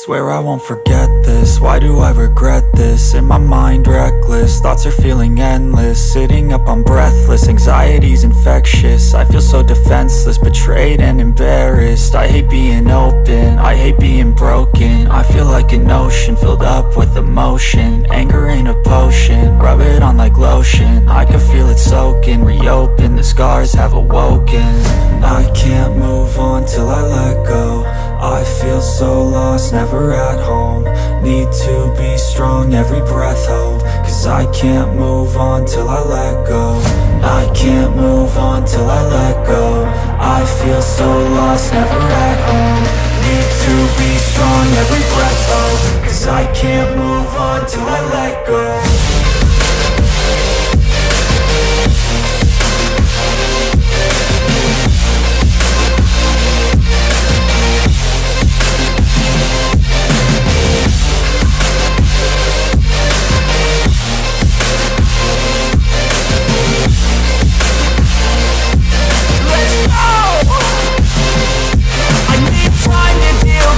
Swear I won't forget this, why do I regret this? In my mind reckless, thoughts are feeling endless. Sitting up I'm breathless, anxiety's infectious. I feel so defenseless, betrayed and embarrassed. I hate being open, I hate being broken. I feel like an ocean filled up with emotion. Anger ain't a potion, rub it on like lotion. I can feel it soaking, reopen, the scars have awoken. I can't move on till I let go. I feel so lost, never at home. Need to be strong, every breath hold. Cause I can't move on till I let go. I can't move on till I let go. I feel so lost, never at home. Need to be strong, every breath hold. Cause I can't move on till I let go.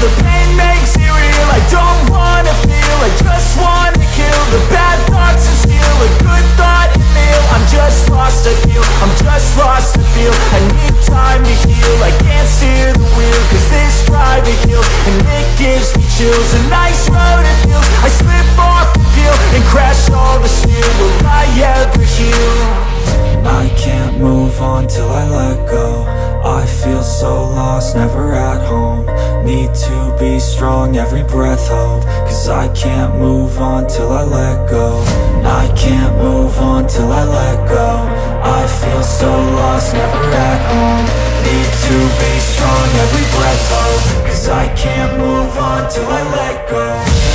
The pain makes it real, I don't wanna feel, I just wanna kill the bad thoughts and steal a good thought and meal. I'm just lost, I feel, I'm just lost, I feel. I need time to heal, I can't steer the wheel. Cause this drive to kill, and it gives me chills. A nice road it feels, I slip off the peel and crash all the steel. Will I ever heal? I can't move on till I let go. I feel so lost, never at home. Need to be strong, every breath hold. Cause I can't move on till I let go. I can't move on till I let go. I feel so lost, never at home. Need to be strong, every breath hold. Cause I can't move on till I let go.